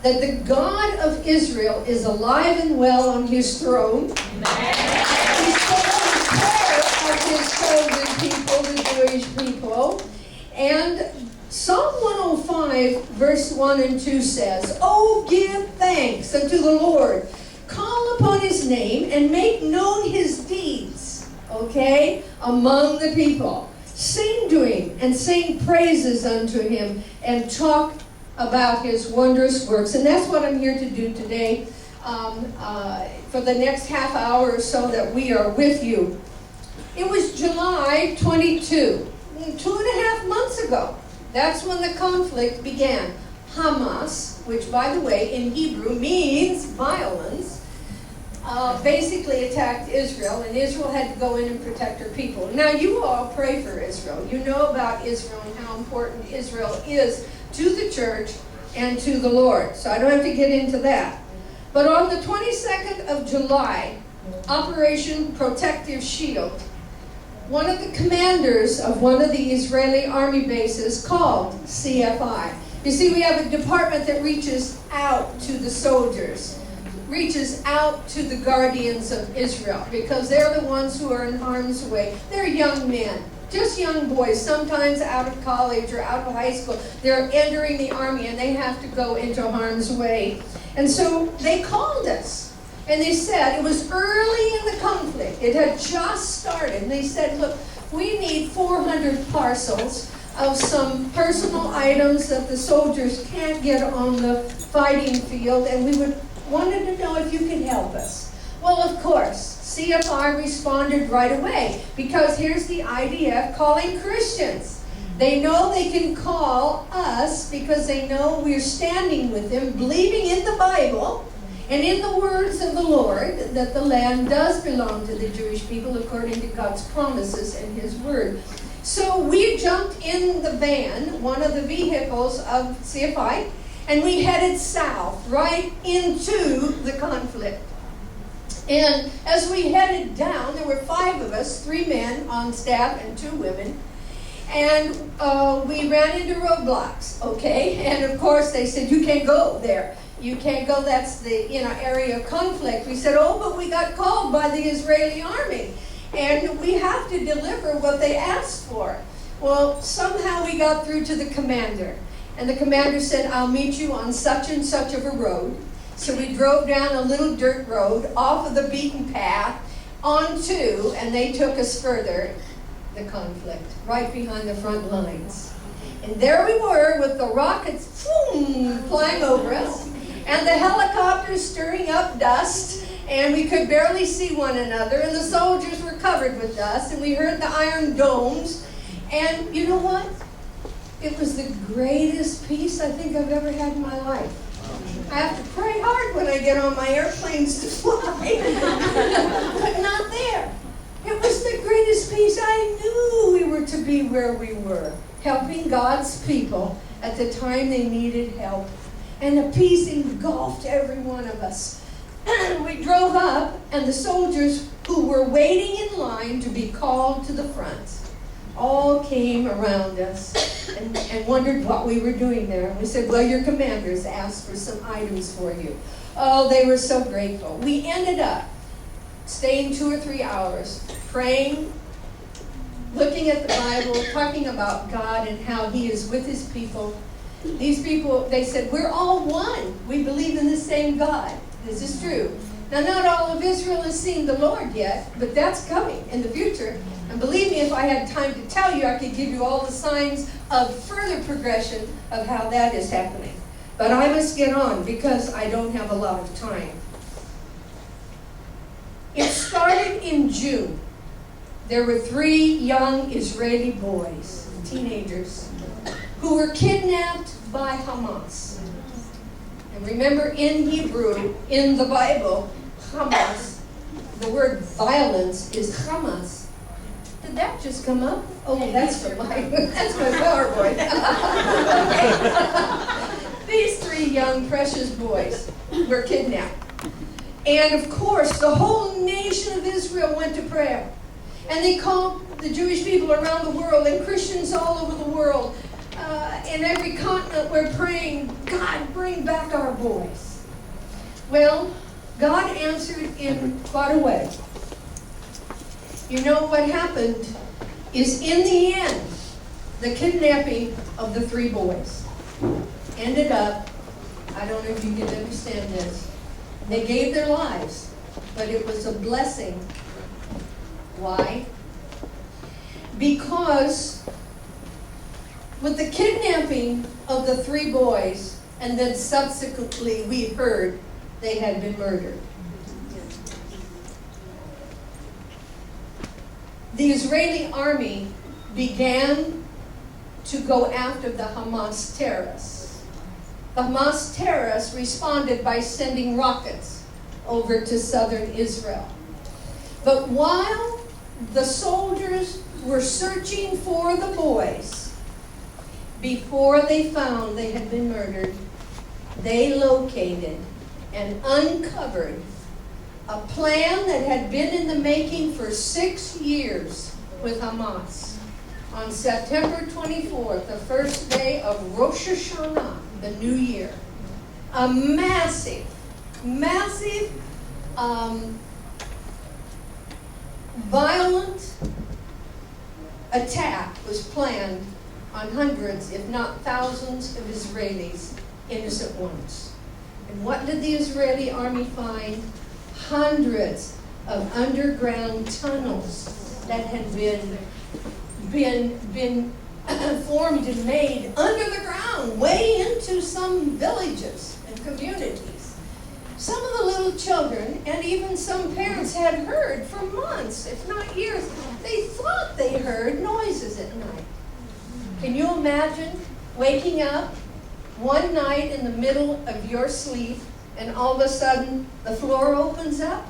that the God of Israel is alive and well on his throne. He's taking care of his chosen people, the Jewish people. And Psalm 105, verse 1 and 2 says, "Oh, give thanks unto the Lord. Call upon his name and make known his deeds," okay, among the people. Sing to him and sing praises unto him and talk about his wondrous works. And that's what I'm here to do today for the next half hour or so that we are with you. It was July 22, 2.5 months ago. That's when the conflict began. Hamas, which by the way in Hebrew means violence, basically attacked Israel, and Israel had to go in and protect her people. Now you all pray for Israel. You know about Israel and how important Israel is to the church and to the Lord. So I don't have to get into that. But on the 22nd of July, Operation Protective Shield, one of the commanders of one of the Israeli army bases called CFI. You see, we have a department that reaches out to the soldiers, reaches out to the guardians of Israel, because they're the ones who are in harm's way. They're young men, just young boys, sometimes out of college or out of high school. They're entering the army and they have to go into harm's way. And so they called us. And they said, it was early in the conflict. It had just started. And they said, look, we need 400 parcels of some personal items that the soldiers can't get on the fighting field. And we wanted to know if you could help us. Well, of course, CFI responded right away. Because here's the idea of calling Christians. They know they can call us because they know we're standing with them, believing in the Bible, and in the words of the Lord, that the land does belong to the Jewish people according to God's promises and his word. So we jumped in the van, one of the vehicles of CFI, and we headed south, right into the conflict. And as we headed down, there were 5 of us, 3 men on staff and 2 women. And we ran into roadblocks, okay? And of course they said, you can't go there. You can't go, that's the area of conflict. We said, oh, but we got called by the Israeli army. And we have to deliver what they asked for. Well, somehow we got through to the commander. And the commander said, I'll meet you on such and such of a road. So we drove down a little dirt road off of the beaten path onto, and they took us further, the conflict, right behind the front lines. And there we were with the rockets flying over us, and the helicopters stirring up dust, and we could barely see one another, and the soldiers were covered with dust, and we heard the iron domes. And you know what? It was the greatest peace I think I've ever had in my life. I have to pray hard when I get on my airplanes to fly, but not there. It was the greatest peace. I knew we were to be where we were, helping God's people at the time they needed help. And the peace engulfed every one of us. We drove up, and the soldiers who were waiting in line to be called to the front all came around us and wondered what we were doing there. And we said, well, your commanders asked for some items for you. Oh, they were so grateful. We ended up staying 2 or 3 hours, praying, looking at the Bible, talking about God and how he is with his people. These people, they said, we're all one. We believe in the same God. This is true. Now, not all of Israel has seen the Lord yet, but that's coming in the future. And believe me, if I had time to tell you, I could give you all the signs of further progression of how that is happening. But I must get on because I don't have a lot of time. It started in June. There were 3 young Israeli boys, teenagers, who were kidnapped by Hamas. And remember, in Hebrew, in the Bible, Hamas, the word violence is Hamas. Did that just come up? Oh, that's my PowerPoint. These 3 young, precious boys were kidnapped. And of course, the whole nation of Israel went to prayer. And they called the Jewish people around the world and Christians all over the world. in every continent we're praying, God, bring back our boys. Well, God answered in quite a way. You know what happened is, in the end, the kidnapping of the 3 boys ended up, I don't know if you can understand this, they gave their lives, but it was a blessing. Why? Because with the kidnapping of the 3 boys, and then subsequently we heard they had been murdered. The Israeli army began to go after the Hamas terrorists. The Hamas terrorists responded by sending rockets over to southern Israel. But while the soldiers were searching for the boys, before they found they had been murdered, they located and uncovered a plan that had been in the making for 6 years with Hamas. On September 24th, the first day of Rosh Hashanah, the new year, a massive violent attack was planned on hundreds, if not thousands, of Israelis, innocent ones. And what did the Israeli army find? Hundreds of underground tunnels that had been formed and made under the ground, way into some villages and communities. Some of the little children and even some parents had heard for months, if not years, they thought they heard noises at night. Can you imagine waking up one night in the middle of your sleep and all of a sudden the floor opens up?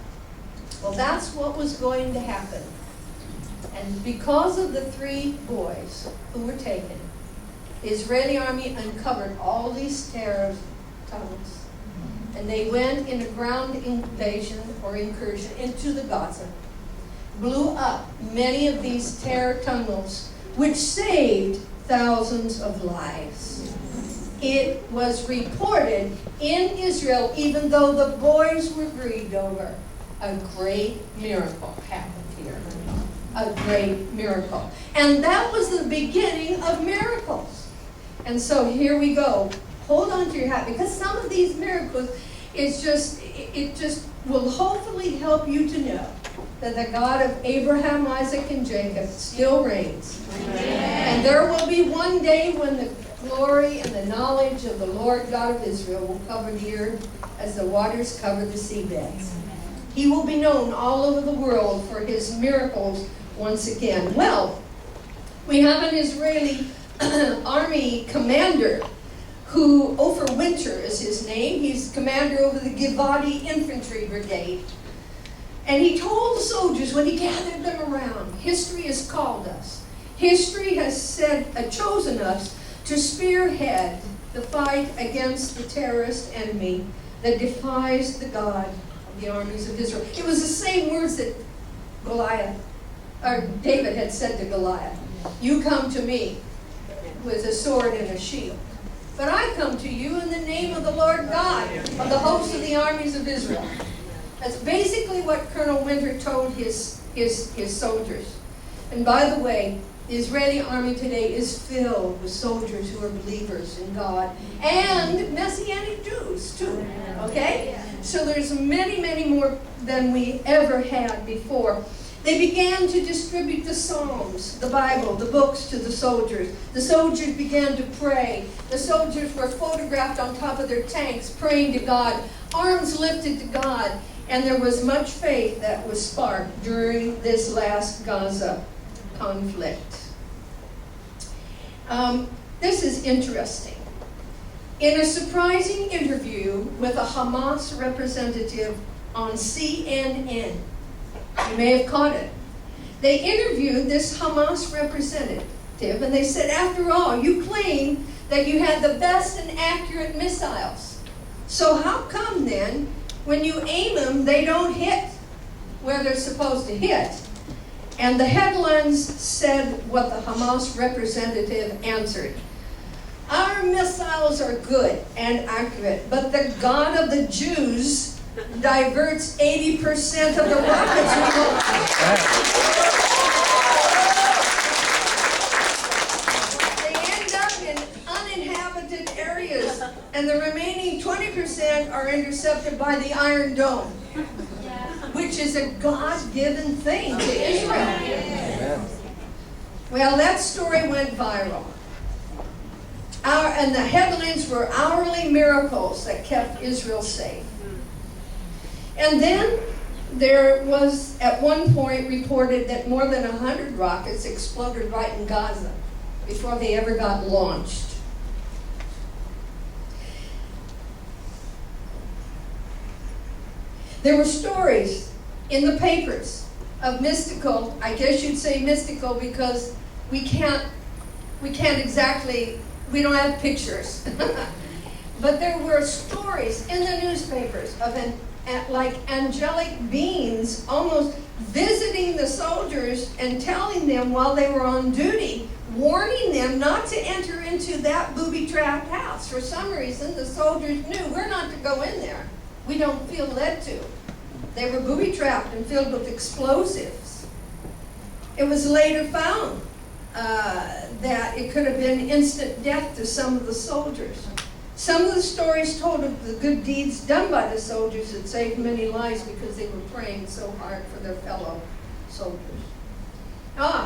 Well, that's what was going to happen. And because of the 3 boys who were taken, the Israeli army uncovered all these terror tunnels. And they went in a ground invasion or incursion into the Gaza, blew up many of these terror tunnels, which saved thousands of lives. It was reported in Israel, even though the boys were grieved over, a great miracle happened here. A great miracle. And that was the beginning of miracles. And so here we go. Hold on to your hat, because some of these miracles, it just will hopefully help you to know that the God of Abraham, Isaac, and Jacob still reigns. Amen. And there will be one day when the glory and the knowledge of the Lord God of Israel will cover the earth as the waters cover the seabeds. He will be known all over the world for his miracles once again. Well, we have an Israeli army commander who, Ofer Winter is his name. He's commander over the Givati Infantry Brigade. And he told the soldiers when he gathered them around, history has called us. History has chosen us to spearhead the fight against the terrorist enemy that defies the God of the armies of Israel. It was the same words that David had said to Goliath. You come to me with a sword and a shield, but I come to you in the name of the Lord God of the hosts of the armies of Israel. That's basically what Colonel Winter told his soldiers. And by the way, the Israeli army today is filled with soldiers who are believers in God and Messianic Jews too. Okay? So there's many, many more than we ever had before. They began to distribute the Psalms, the Bible, the books to the soldiers. The soldiers began to pray. The soldiers were photographed on top of their tanks, praying to God, arms lifted to God. And there was much faith that was sparked during this last Gaza conflict. This is interesting. In a surprising interview with a Hamas representative on CNN, you may have caught it, they interviewed this Hamas representative, and they said, after all, you claim that you had the best and accurate missiles. So how come then, when you aim them, they don't hit where they're supposed to hit? And the headlines said what the Hamas representative answered. Our missiles are good and accurate, but the God of the Jews diverts 80% of the rockets we launch. They end up in uninhabited areas, and the remaining 20% are intercepted by the Iron Dome, which is a God-given thing to Israel. Well, that story went viral. And the headlines were hourly miracles that kept Israel safe. And then there was, at one point, reported that more than 100 rockets exploded right in Gaza before they ever got launched. There were stories in the papers of mystical, I guess you'd say mystical because we can't exactly, we don't have pictures. But there were stories in the newspapers of like angelic beings almost visiting the soldiers and telling them while they were on duty, warning them not to enter into that booby-trapped house. For some reason, the soldiers knew we're not to go in there. We don't feel led to. They were booby-trapped and filled with explosives. It was later found that it could have been instant death to some of the soldiers. Some of the stories told of the good deeds done by the soldiers that saved many lives because they were praying so hard for their fellow soldiers.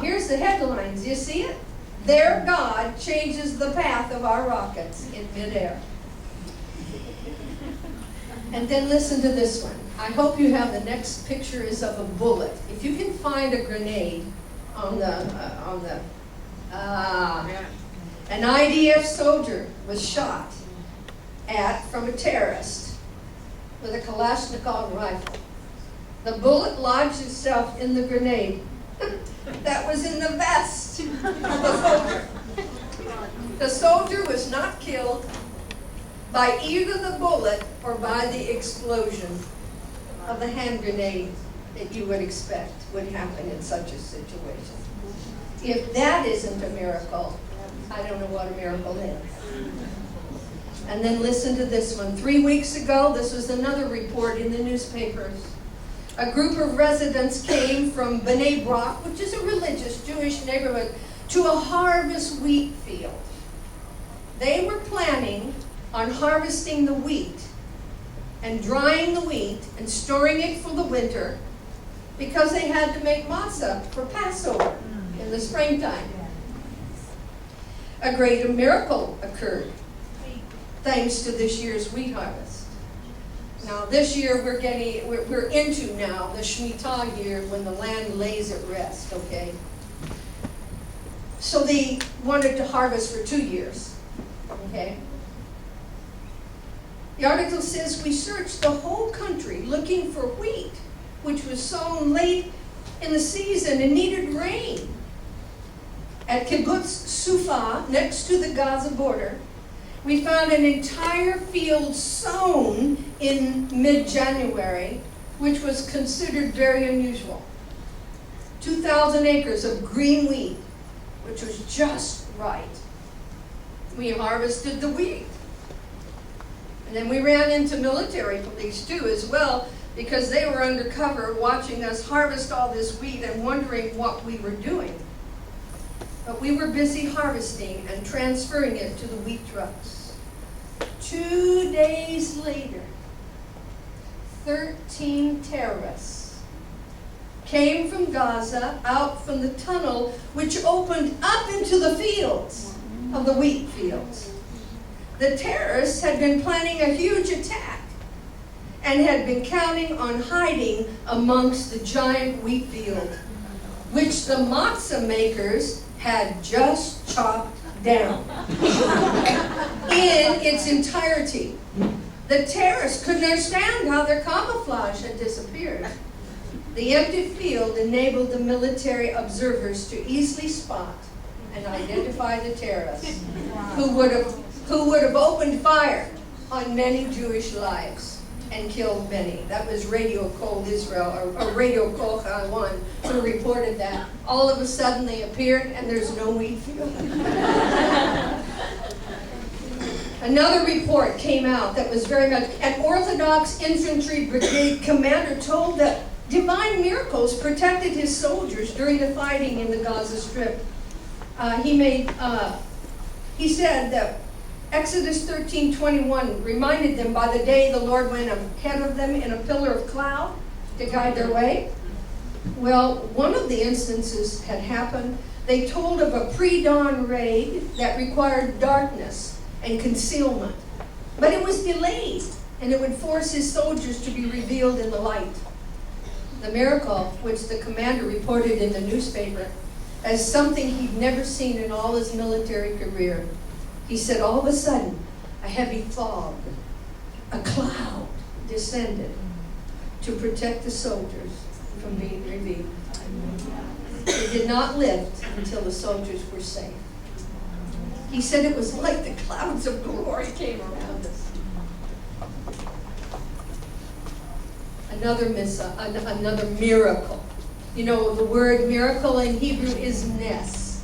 Here's the headlines. You see it? Their God changes the path of our rockets in midair. And then listen to this one. I hope you have the next picture is of a bullet. If you can find a grenade an IDF soldier was shot at from a terrorist with a Kalashnikov rifle. The bullet lodged itself in the grenade that was in the vest of the soldier. The soldier was not killed by either the bullet or by the explosion of the hand grenade that you would expect would happen in such a situation. If that isn't a miracle, I don't know what a miracle is. And then listen to this one. 3 weeks ago, this was another report in the newspapers. A group of residents came from Bnei Brak, which is a religious Jewish neighborhood, to a harvest wheat field. They were planning on harvesting the wheat and drying the wheat and storing it for the winter because they had to make matzah for Passover in the springtime. A great miracle occurred thanks to this year's wheat harvest. Now this year we're into now the Shemitah year when the land lays at rest, okay? So they wanted to harvest for 2 years, okay? The article says, we searched the whole country looking for wheat, which was sown late in the season and needed rain. At Kibbutz Sufa, next to the Gaza border, we found an entire field sown in mid-January, which was considered very unusual. 2,000 acres of green wheat, which was just right. We harvested the wheat. And then we ran into military police too as well, because they were undercover watching us harvest all this wheat and wondering what we were doing. But we were busy harvesting and transferring it to the wheat trucks. 2 days later, 13 terrorists came from Gaza out from the tunnel which opened up into the fields of the wheat fields. The terrorists had been planning a huge attack and had been counting on hiding amongst the giant wheat field, which the matzah makers had just chopped down in its entirety. The terrorists couldn't understand how their camouflage had disappeared. The empty field enabled the military observers to easily spot and identify the terrorists who would have opened fire on many Jewish lives and killed many. That was Radio Kol Israel, or Radio Kol Chai who reported that. All of a sudden they appeared and there's no wheat field. Another report came out that was very much, an Orthodox infantry brigade commander told that divine miracles protected his soldiers during the fighting in the Gaza Strip. He said that Exodus 13:21 reminded them by the day the Lord went ahead of them in a pillar of cloud to guide their way. Well, one of the instances had happened. They told of a pre-dawn raid that required darkness and concealment. But it was delayed, and it would force his soldiers to be revealed in the light. The miracle, which the commander reported in the newspaper as something he'd never seen in all his military career. He said all of a sudden, a heavy fog, a cloud descended to protect the soldiers from being revealed. It did not lift until the soldiers were safe. He said it was like the clouds of glory came around us. Another miracle. You know, the word miracle in Hebrew is nes,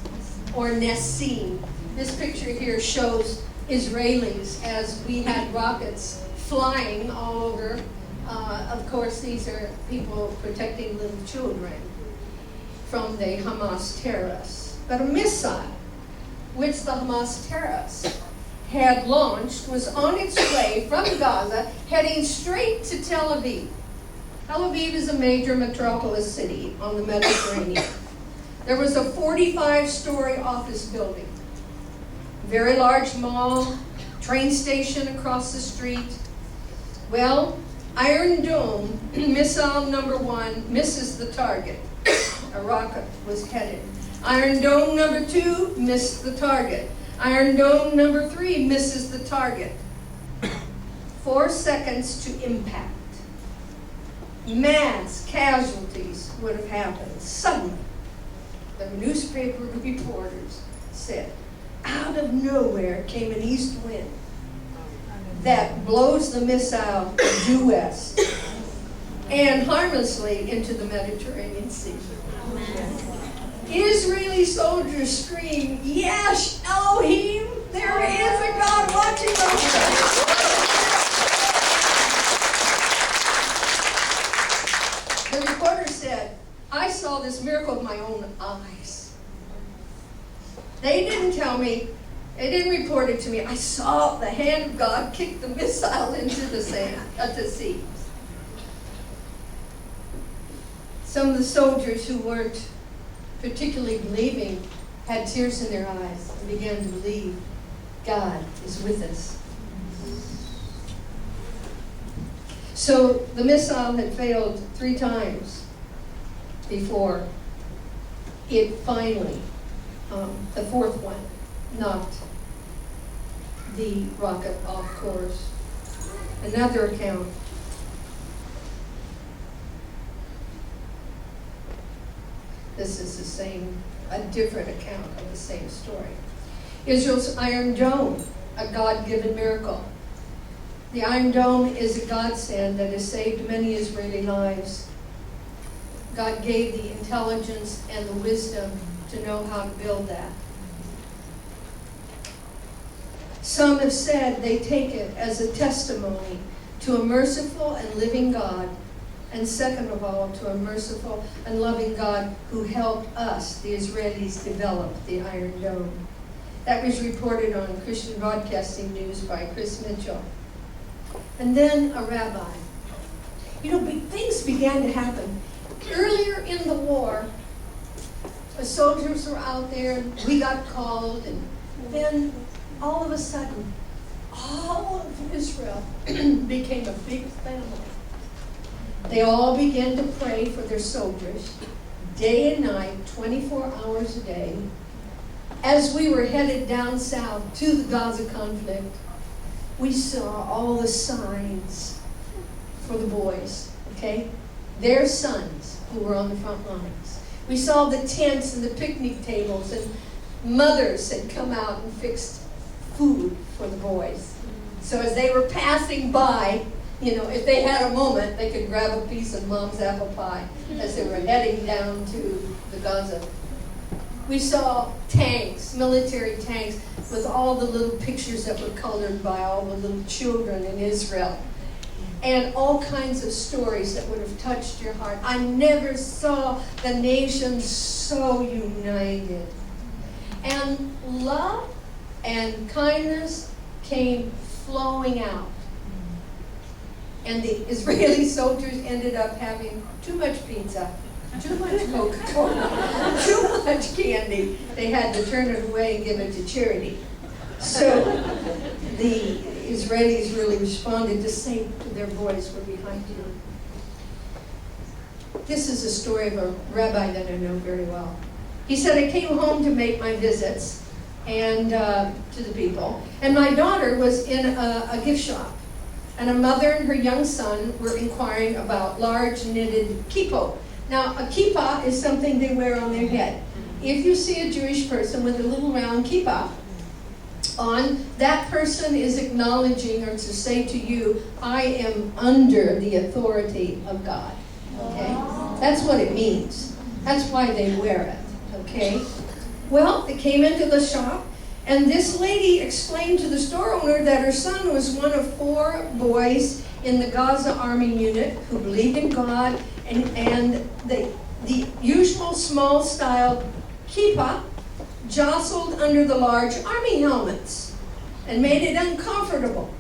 or nesim. This picture here shows Israelis as we had rockets flying all over. Of course, these are people protecting little children from the Hamas terrorists. But a missile, which the Hamas terrorists had launched, was on its way from Gaza, heading straight to Tel Aviv. Tel Aviv is a major metropolis city on the Mediterranean. There was a 45-story office building, very large mall, train station across the street. Well, Iron Dome missile number 1 misses the target. A rocket was headed. Iron Dome number 2 missed the target. Iron Dome number 3 misses the target. 4 seconds to impact. Mass casualties would have happened. Suddenly, the newspaper reporters said, out of nowhere came an east wind that blows the missile due west and harmlessly into the Mediterranean Sea. Israeli soldiers scream, Yesh Elohim, there is a God watching over us. The reporter said, I saw this miracle with my own eyes. They didn't tell me, they didn't report it to me. I saw the hand of God kick the missile into the sand, at the sea. Some of the soldiers who weren't particularly believing had tears in their eyes and began to believe God is with us. So the missile had failed 3 times before it finally, the 4th one, knocked the rocket off course. Another account. This is a different account of the same story. Israel's Iron Dome, a God-given miracle. The Iron Dome is a godsend that has saved many Israeli lives. God gave the intelligence and the wisdom to know how to build that. Some have said they take it as a testimony to a merciful and living God, and second of all, to a merciful and loving God who helped us, the Israelis, develop the Iron Dome. That was reported on Christian Broadcasting News by Chris Mitchell. And then a rabbi. You know, things began to happen. Earlier in the war, the soldiers were out there, we got called, and then all of a sudden, all of Israel became a big family. They all began to pray for their soldiers, day and night, 24 hours a day. As we were headed down south to the Gaza conflict, we saw all the signs for the boys, okay? Their sons who were on the front lines. We saw the tents and the picnic tables, and mothers had come out and fixed food for the boys. So as they were passing by, you know, if they had a moment, they could grab a piece of mom's apple pie as they were heading down to the Gaza we saw tanks, military tanks, with all the little pictures that were colored by all the little children in Israel. And all kinds of stories that would have touched your heart. I never saw the nation so united. And love and kindness came flowing out. And the Israeli soldiers ended up having too much pizza, too much Coca-Cola, too much candy. They had to turn it away and give it to charity. So the Israelis really responded to say to their boys, we're behind you. This is a story of a rabbi that I know very well. He said, I came home to make my visits and to the people, and my daughter was in a gift shop, and a mother and her young son were inquiring about large knitted kippot. Now, a kippah is something they wear on their head. If you see a Jewish person with a little round kippah on, that person is acknowledging or to say to you, I am under the authority of God. Okay? That's what it means. That's why they wear it. Okay? Well, they came into the shop, and this lady explained to the store owner that her son was one of 4 boys in the Gaza Army unit who believed in God, and the usual small style kippah jostled under the large army helmets and made it uncomfortable.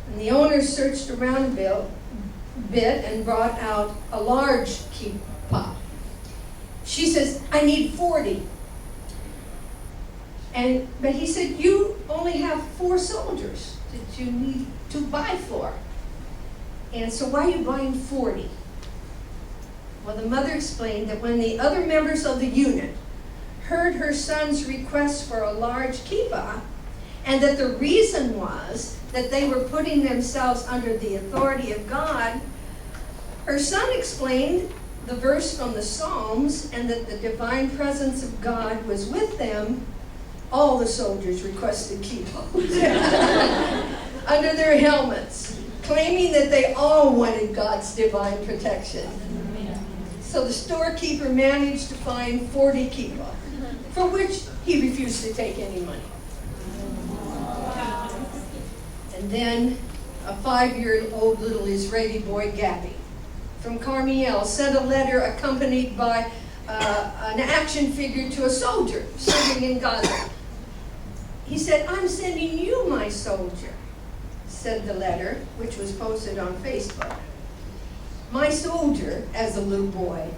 And the owner searched around a bit and brought out a large kippah. She says, I need 40. But he said, you only have 4 soldiers that you need to buy for. And so why are you buying 40? Well, the mother explained that when the other members of the unit heard her son's request for a large kippah, and that the reason was that they were putting themselves under the authority of God, her son explained the verse from the Psalms, and that the divine presence of God was with them. All the soldiers requested kippahs under their helmets, claiming that they all wanted God's divine protection. So the storekeeper managed to find 40 kippah, for which he refused to take any money. And then a 5-year-old little Israeli boy, Gabby, from Carmiel, sent a letter accompanied by an action figure to a soldier serving in Gaza. He said, I'm sending you my soldier, said the letter, which was posted on Facebook. My soldier, as a little boy,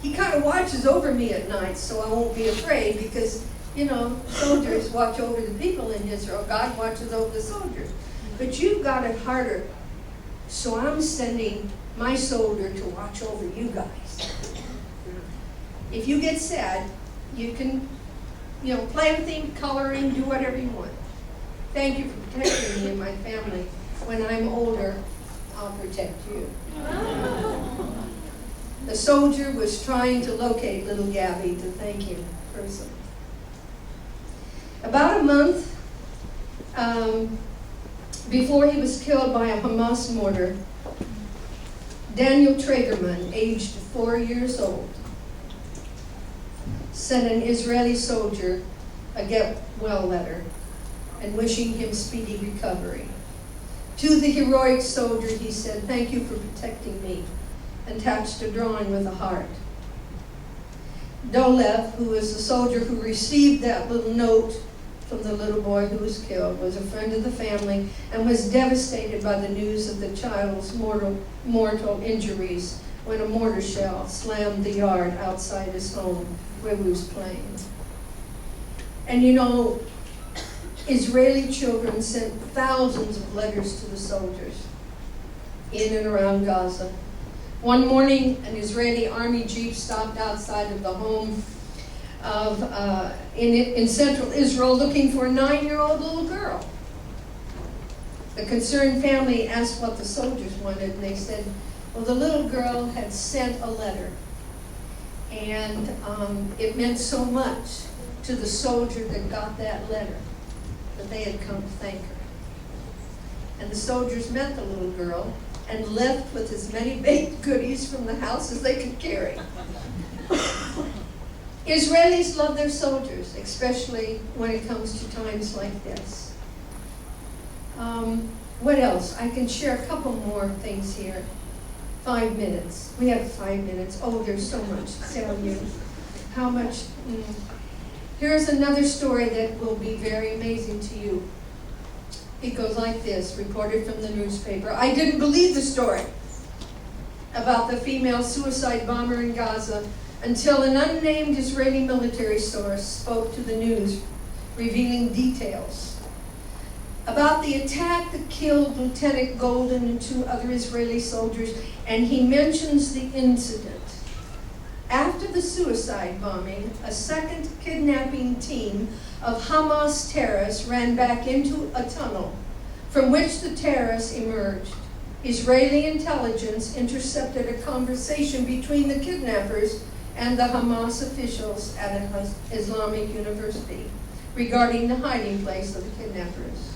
he kind of watches over me at night so I won't be afraid because, soldiers watch over the people in Israel. God watches over the soldiers. But you've got it harder, so I'm sending my soldier to watch over you guys. If you get sad, you can, play with him, coloring, do whatever you want. Thank you for protecting me and my family. When I'm older, I'll protect you. The soldier was trying to locate little Gabby to thank him personally. About a month before he was killed by a Hamas mortar, Daniel Traegerman, aged 4 years old, sent an Israeli soldier a get well letter and wishing him speedy recovery. To the heroic soldier, he said, thank you for protecting me, and attached a drawing with a heart. Dolev, who was the soldier who received that little note from the little boy who was killed, was a friend of the family and was devastated by the news of the child's mortal injuries when a mortar shell slammed the yard outside his home where he was playing. And Israeli children sent thousands of letters to the soldiers in and around Gaza. One morning, an Israeli army jeep stopped outside of the home in central Israel looking for a 9-year-old little girl. The concerned family asked what the soldiers wanted, and they said, well, the little girl had sent a letter, and it meant so much to the soldier that got that letter that they had come to thank her. And the soldiers met the little girl and left with as many baked goodies from the house as they could carry. Israelis love their soldiers, especially when it comes to times like this. What else? I can share a couple more things here. 5 minutes. We have 5 minutes. Oh, there's so much to tell you. How much? Here's another story that will be very amazing to you. It goes like this, reported from the newspaper. I didn't believe the story about the female suicide bomber in Gaza until an unnamed Israeli military source spoke to the news, revealing details about the attack that killed Lieutenant Golden and 2 other Israeli soldiers, and he mentions the incident. After the suicide bombing, a second kidnapping team of Hamas terrorists ran back into a tunnel from which the terrorists emerged. Israeli intelligence intercepted a conversation between the kidnappers and the Hamas officials at an Islamic university regarding the hiding place of the kidnappers.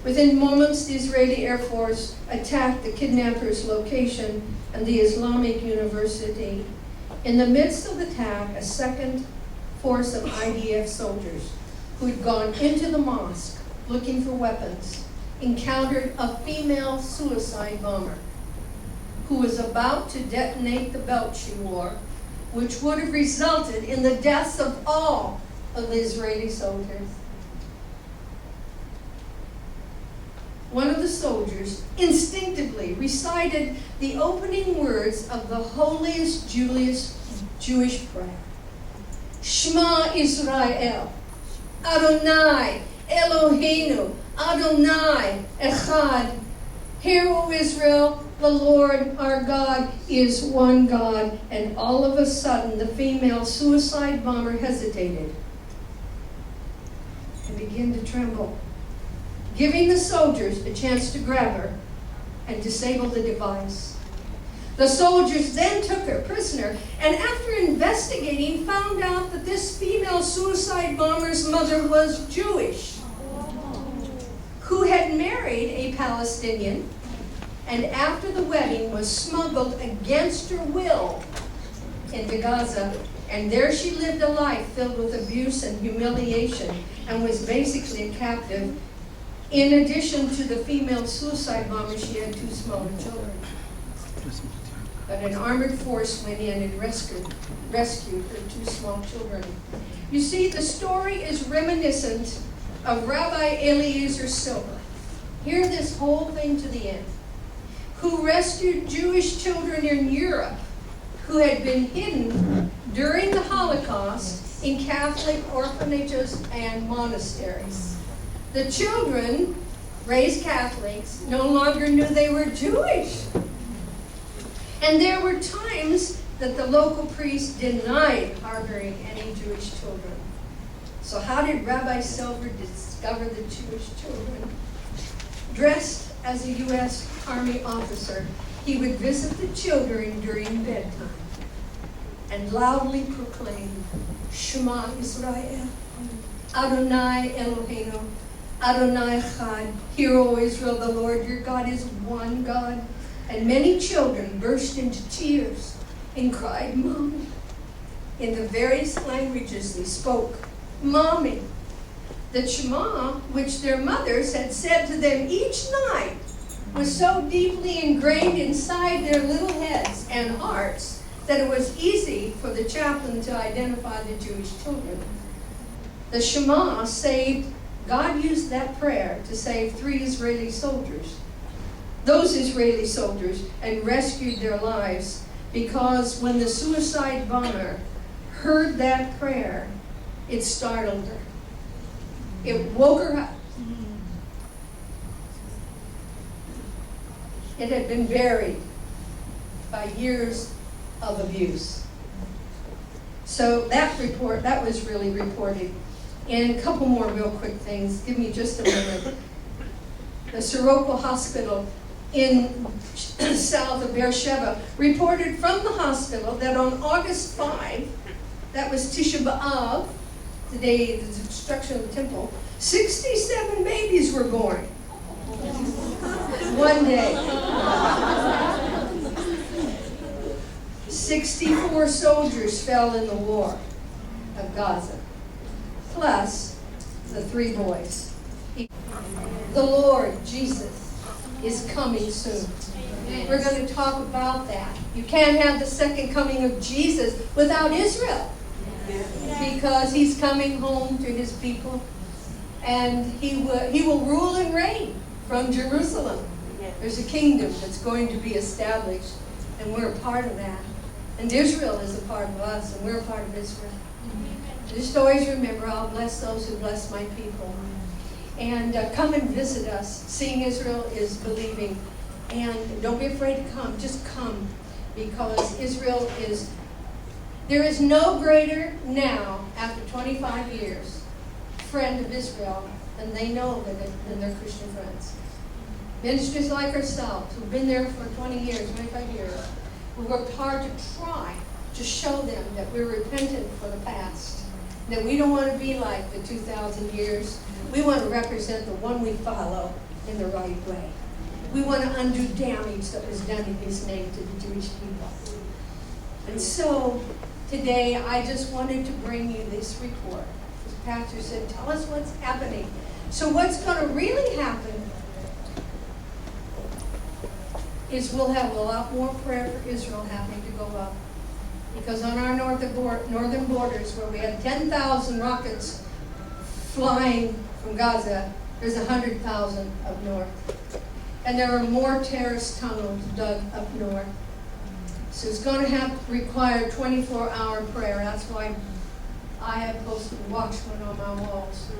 Within moments, the Israeli Air Force attacked the kidnappers' location and the Islamic University. In the midst of the attack, a second force of IDF soldiers who had gone into the mosque looking for weapons encountered a female suicide bomber who was about to detonate the belt she wore, which would have resulted in the deaths of all of the Israeli soldiers. One of the soldiers instinctively recited the opening words of the holiest Jewish prayer. Shema Israel, Adonai Eloheinu, Adonai Echad. Hear, O Israel, the Lord our God is one God. And all of a sudden, the female suicide bomber hesitated and began to tremble, giving the soldiers a chance to grab her and disable the device. The soldiers then took her prisoner, and after investigating, found out that this female suicide bomber's mother was Jewish, who had married a Palestinian, and after the wedding was smuggled against her will into Gaza, and there she lived a life filled with abuse and humiliation, and was basically a captive. In addition to the female suicide bomber, she had 2 smaller children. But an armored force went in and rescued her 2 small children. You see, the story is reminiscent of Rabbi Eliezer Silver. Hear this whole thing to the end. Who rescued Jewish children in Europe who had been hidden during the Holocaust in Catholic orphanages and monasteries. The children, raised Catholics, no longer knew they were Jewish. And there were times that the local priest denied harboring any Jewish children. So how did Rabbi Silver discover the Jewish children? Dressed as a U.S. Army officer, he would visit the children during bedtime and loudly proclaim, Shema Israel, Adonai Eloheinu, Adonai Echad. Hear, O Israel, the Lord your God is one God. And many children burst into tears and cried, Mommy, in the various languages they spoke. Mommy. The Shema, which their mothers had said to them each night, was so deeply ingrained inside their little heads and hearts that it was easy for the chaplain to identify the Jewish children. The Shema saved, God used that prayer to save 3 Israeli soldiers. Those Israeli soldiers, and rescued their lives, because when the suicide bomber heard that prayer, it startled her. It woke her up. It had been buried by years of abuse. So that was really reported. And a couple more real quick things. Give me just a moment. The Soroka Hospital in south of Beersheba reported from the hospital that on August 5, that was Tisha B'Av, the day of the destruction of the temple, 67 babies were born. One day. 64 soldiers fell in the war. of Gaza, plus the 3 boys. The Lord Jesus is coming soon. We're going to talk about that. You can't have the second coming of Jesus without Israel, because he's coming home to his people, and he will rule and reign from Jerusalem. There's a kingdom that's going to be established, and we're a part of that. And Israel is a part of us, and we're a part of Israel. Just always remember, I'll bless those who bless my people. And come and visit us. Seeing Israel is believing. And don't be afraid to come. Just come. Because Israel is... There is no greater now, after 25 years, friend of Israel than they know than their Christian friends. Ministers like ourselves, who've been there for 20 years, 25 years, we worked hard to try to show them that we're repentant for the past. That we don't want to be like the 2,000 years. We want to represent the one we follow in the right way. We want to undo damage that was done in his name to the Jewish people. And so, today I just wanted to bring you this report. The pastor said, tell us what's happening. So what's going to really happen is we'll have a lot more prayer for Israel having to go up. Because on our northern borders, where we had 10,000 rockets flying from Gaza, there's 100,000 up north. And there are more terrorist tunnels dug up north. So it's going to require 24-hour prayer. That's why I have posted watchmen on my walls.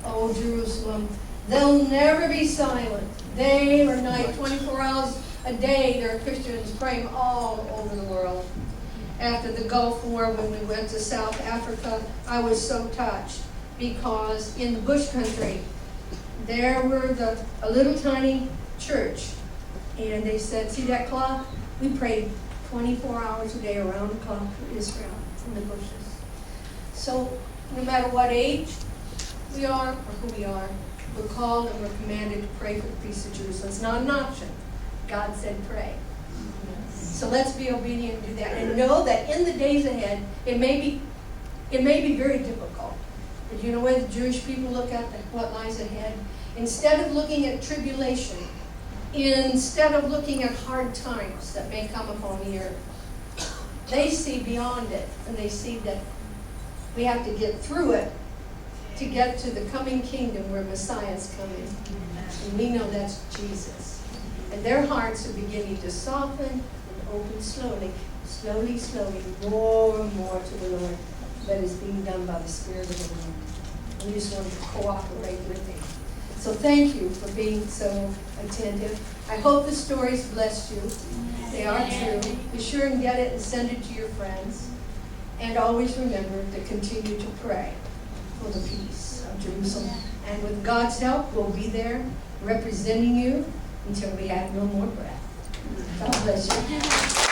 Oh, Jerusalem, they'll never be silent. Day or night, 24 hours a day, there are Christians praying all over the world. After the Gulf War, when we went to South Africa, I was so touched, because in bush country, there were a little tiny church, and they said, see that clock? We prayed 24 hours a day around the clock for Israel in the bushes. So no matter what age we are or who we are, we're called and we're commanded to pray for the peace of Jerusalem. It's not an option. God said pray. So let's be obedient and do that, and know that in the days ahead, it may be very difficult. But you know where the Jewish people look at what lies ahead? Instead of looking at tribulation, instead of looking at hard times that may come upon the earth, they see beyond it, and they see that we have to get through it to get to the coming kingdom where Messiah is coming. And we know that's Jesus. And their hearts are beginning to soften and open slowly, slowly, slowly, more and more to the Lord. That is being done by the Spirit of the Lord. We just want to cooperate with Him. So thank you for being so attentive. I hope the stories blessed you. They are true. Be sure and get it and send it to your friends. And always remember to continue to pray for the peace of Jerusalem. And with God's help, we'll be there representing you until we have no more breath. God bless you.